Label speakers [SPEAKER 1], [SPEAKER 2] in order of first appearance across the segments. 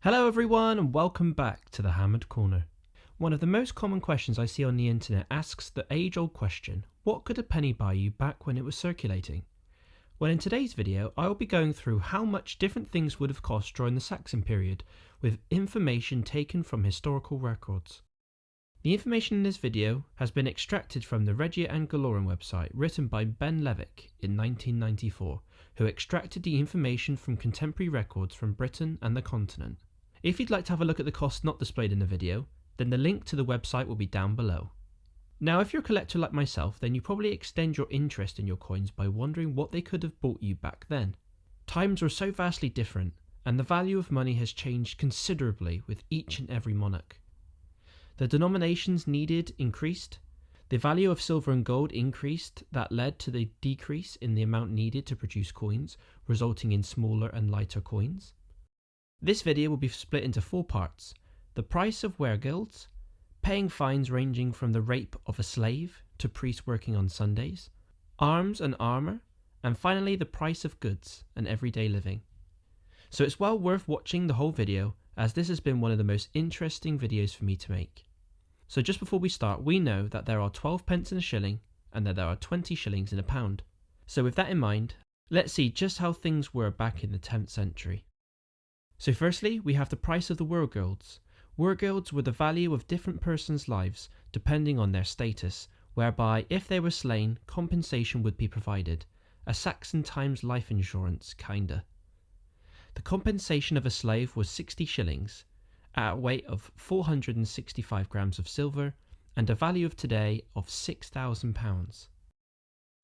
[SPEAKER 1] Hello everyone and welcome back to the Hammered Corner. One of the most common questions I see on the internet asks the age-old question, what could a penny buy you back when it was circulating? Well, in today's video, I will be going through how much different things would have cost during the Saxon period, with information taken from historical records. The information in this video has been extracted from the Regia Angelorum website written by Ben Levick in 1994, who extracted the information from contemporary records from Britain and the continent. If you'd like to have a look at the costs not displayed in the video, then the link to the website will be down below. Now, if you're a collector like myself, then you probably extend your interest in your coins by wondering what they could have bought you back then. Times were so vastly different, and the value of money has changed considerably with each and every monarch. The denominations needed increased, the value of silver and gold increased, that led to the decrease in the amount needed to produce coins, resulting in smaller and lighter coins. This video will be split into 4 parts: the price of wereguilds, paying fines ranging from the rape of a slave to priests working on Sundays, arms and armour, and finally the price of goods and everyday living. So it's well worth watching the whole video, as this has been one of the most interesting videos for me to make. So just before we start, we know that there are 12 pence in a shilling and that there are 20 shillings in a pound. So with that in mind, let's see just how things were back in the 10th century. So firstly, we have the price of the wereguilds. Wereguilds were the value of different persons' lives depending on their status, whereby if they were slain, compensation would be provided. A Saxon times life insurance, kinda. The compensation of a slave was 60 shillings, at a weight of 465 grams of silver, and a value of today of £6,000.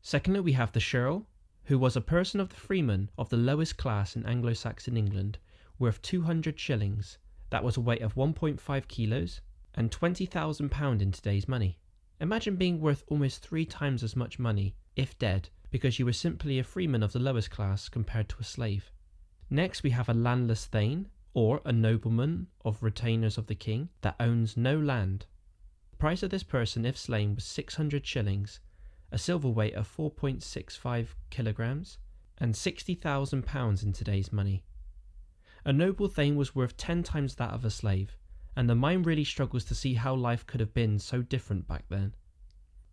[SPEAKER 1] Secondly, we have the ceorl, who was a person of the freemen of the lowest class in Anglo-Saxon England, worth 200 shillings. That was a weight of 1.5 kilos and £20,000 in today's money. Imagine being worth almost 3 times as much money, if dead, because you were simply a freeman of the lowest class compared to a slave. Next, we have a landless thane, or a nobleman of retainers of the king that owns no land. The price of this person, if slain, was 600 shillings, a silver weight of 4.65 kilograms, and £60,000 in today's money. A noble thane was worth 10 times that of a slave, and the mind really struggles to see how life could have been so different back then.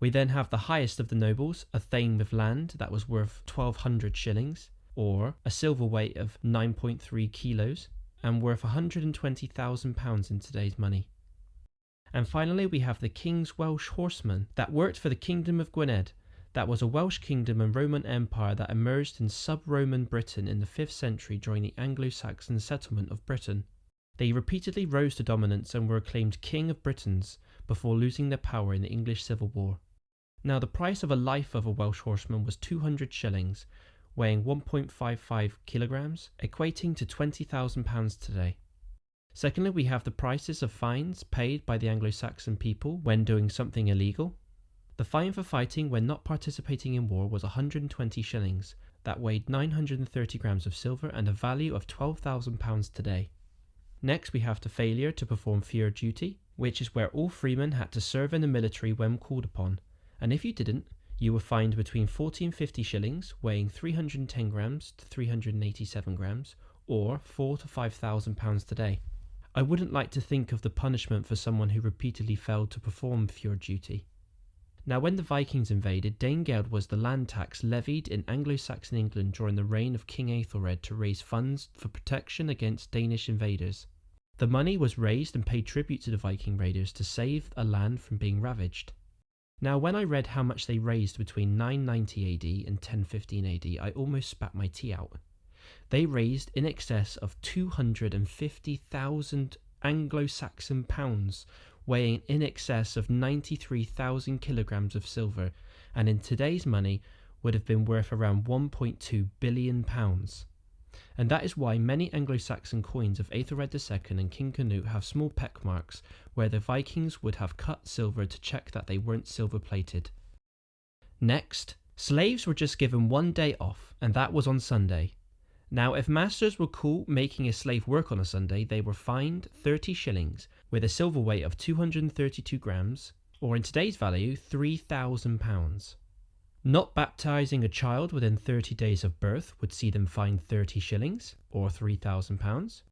[SPEAKER 1] We then have the highest of the nobles, a thane with land that was worth 1200 shillings, or a silver weight of 9.3 kilos, and worth £120,000 in today's money. And finally, we have the King's Welsh horseman that worked for the Kingdom of Gwynedd. That was a Welsh kingdom and Roman Empire that emerged in sub-Roman Britain in the 5th century during the Anglo-Saxon settlement of Britain. They repeatedly rose to dominance and were acclaimed King of Britons before losing their power in the English Civil War. Now, the price of a life of a Welsh horseman was 200 shillings, weighing 1.55 kilograms, equating to £20,000 today. Secondly, we have the prices of fines paid by the Anglo-Saxon people when doing something illegal. The fine for fighting when not participating in war was 120 shillings, that weighed 930 grams of silver and a value of £12,000 today. Next, we have the failure to perform feur duty, which is where all freemen had to serve in the military when called upon, and if you didn't, you were fined between 40 and 50 shillings, weighing 310 grams to 387 grams, or £4,000 to £5,000 today. I wouldn't like to think of the punishment for someone who repeatedly failed to perform feur duty. Now, when the Vikings invaded, Danegeld was the land tax levied in Anglo-Saxon England during the reign of King Aethelred to raise funds for protection against Danish invaders. The money was raised and paid tribute to the Viking raiders to save a land from being ravaged. Now, when I read how much they raised between 990 AD and 1015 AD, I almost spat my tea out. They raised in excess of 250,000 Anglo-Saxon pounds, weighing in excess of 93,000 kilograms of silver, and in today's money would have been worth around 1.2 billion pounds. And that is why many Anglo-Saxon coins of Aethelred II and King Canute have small peck marks where the Vikings would have cut silver to check that they weren't silver plated. Next, slaves were just given 1 day off, and that was on Sunday. Now, if masters were cool making a slave work on a Sunday, they were fined 30 shillings with a silver weight of 232 grams, or in today's value, £3,000. Not baptising a child within 30 days of birth would see them fined 30 shillings, or £3,000.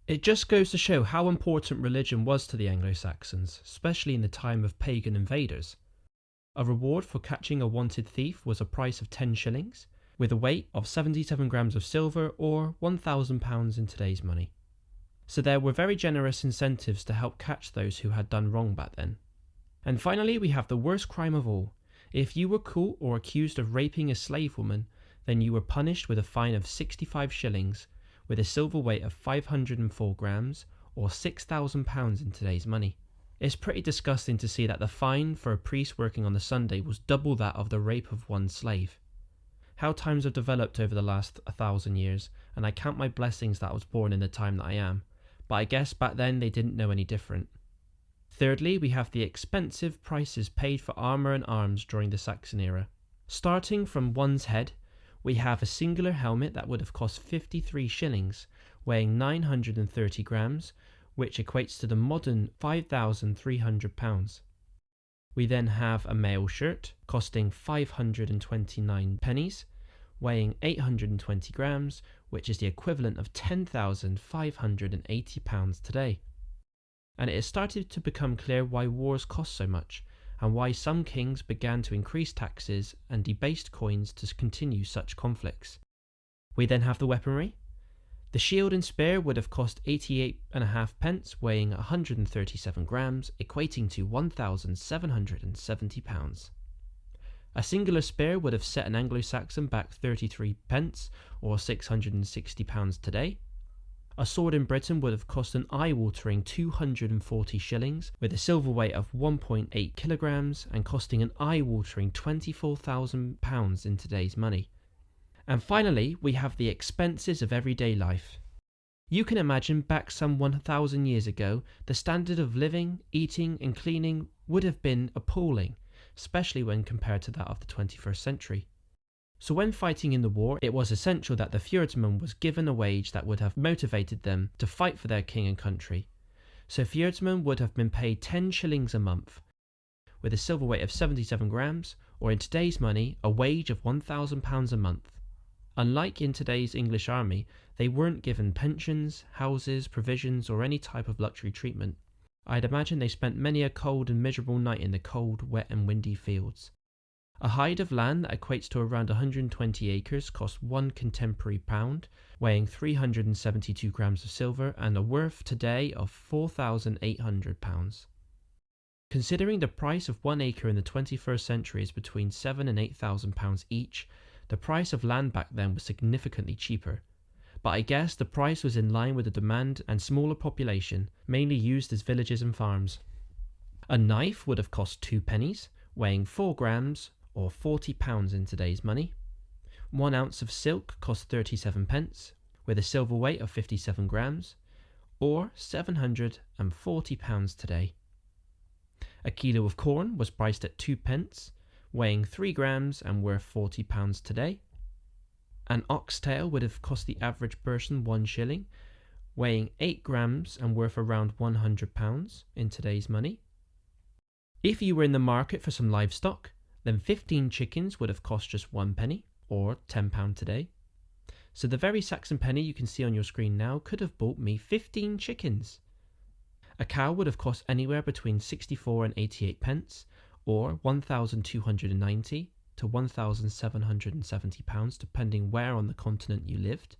[SPEAKER 1] It just goes to show how important religion was to the Anglo-Saxons, especially in the time of pagan invaders. A reward for catching a wanted thief was a price of 10 shillings, with a weight of 77 grams of silver or £1,000 in today's money. So there were very generous incentives to help catch those who had done wrong back then. And finally, we have the worst crime of all. If you were caught or accused of raping a slave woman, then you were punished with a fine of 65 shillings, with a silver weight of 504 grams or £6,000 in today's money. It's pretty disgusting to see that the fine for a priest working on the Sunday was double that of the rape of one slave. How times have developed over the last 1,000 years, and I count my blessings that I was born in the time that I am, but I guess back then they didn't know any different. Thirdly, we have the expensive prices paid for armour and arms during the Saxon era. Starting from one's head, we have a singular helmet that would have cost 53 shillings, weighing 930 grams, which equates to the modern £5,300. We then have a mail shirt costing 529 pennies, weighing 820 grams, which is the equivalent of £10,580 today. And it has started to become clear why wars cost so much, and why some kings began to increase taxes and debased coins to continue such conflicts. We then have the weaponry. The shield and spear would have cost 88.5 pence, weighing 137 grams, equating to £1,770. A singular spear would have set an Anglo-Saxon back 33 pence, or £660 today. A sword in Britain would have cost an eye-watering 240 shillings, with a silver weight of 1.8 kilograms and costing an eye-watering £24,000 in today's money. And finally, we have the expenses of everyday life. You can imagine back some 1,000 years ago, the standard of living, eating and cleaning would have been appalling, especially when compared to that of the 21st century. So when fighting in the war, it was essential that the fjordsman was given a wage that would have motivated them to fight for their king and country. So fjordsmen would have been paid 10 shillings a month, with a silver weight of 77 grams, or in today's money, a wage of £1,000 a month. Unlike in today's English army, they weren't given pensions, houses, provisions, or any type of luxury treatment. I'd imagine they spent many a cold and miserable night in the cold, wet and windy fields. A hide of land that equates to around 120 acres cost one contemporary pound, weighing 372 grams of silver and a worth today of £4,800. Considering the price of 1 acre in the 21st century is between £7,000 and £8,000 each, the price of land back then was significantly cheaper. But I guess the price was in line with the demand and smaller population, mainly used as villages and farms. A knife would have cost 2 pennies, weighing 4 grams or £40 in today's money. 1 ounce of silk cost 37 pence, with a silver weight of 57 grams, or £740 today. A kilo of corn was priced at 2 pence, weighing 3 grams and worth £40 today. An oxtail would have cost the average person 1 shilling, weighing 8 grams and worth around £100 in today's money. If you were in the market for some livestock, then 15 chickens would have cost just 1 penny, or £10 today. So the very Saxon penny you can see on your screen now could have bought me 15 chickens. A cow would have cost anywhere between 64 and 88 pence, or £1,290 to £1,770 depending where on the continent you lived.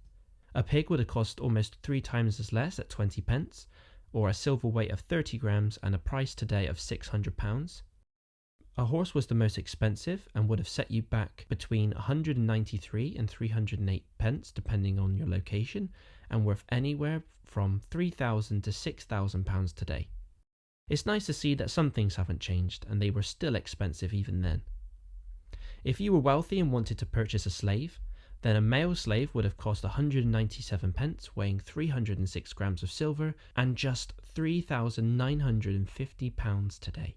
[SPEAKER 1] A pig would have cost almost 3 times as less at 20 pence, or a silver weight of 30 grams and a price today of £600. A horse was the most expensive and would have set you back between 193 and 308 pence depending on your location, and worth anywhere from £3,000 to £6,000 today. It's nice to see that some things haven't changed and they were still expensive even then. If you were wealthy and wanted to purchase a slave, then a male slave would have cost 197 pence, weighing 306 grams of silver and just £3,950 today.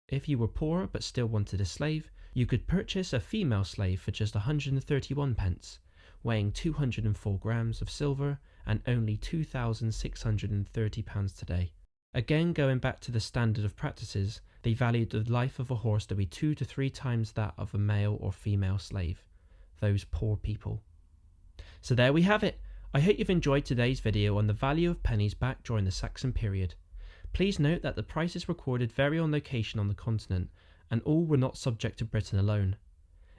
[SPEAKER 1] If you were poor but still wanted a slave, you could purchase a female slave for just 131 pence, weighing 204 grams of silver and only £2,630 today. Again, going back to the standard of practices, they valued the life of a horse to be 2 to 3 times that of a male or female slave. Those poor people. So there we have it. I hope you've enjoyed today's video on the value of pennies back during the Saxon period. Please note that the prices recorded vary on location on the continent, and all were not subject to Britain alone.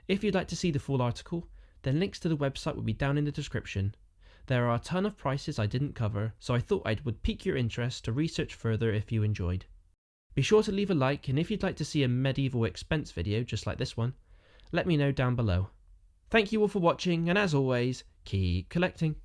[SPEAKER 1] If you'd like to see the full article, then links to the website will be down in the description. There are a ton of prices I didn't cover, so I thought I would pique your interest to research further if you enjoyed. Be sure to leave a like, and if you'd like to see a medieval expense video just like this one, let me know down below. Thank you all for watching, and as always, keep collecting.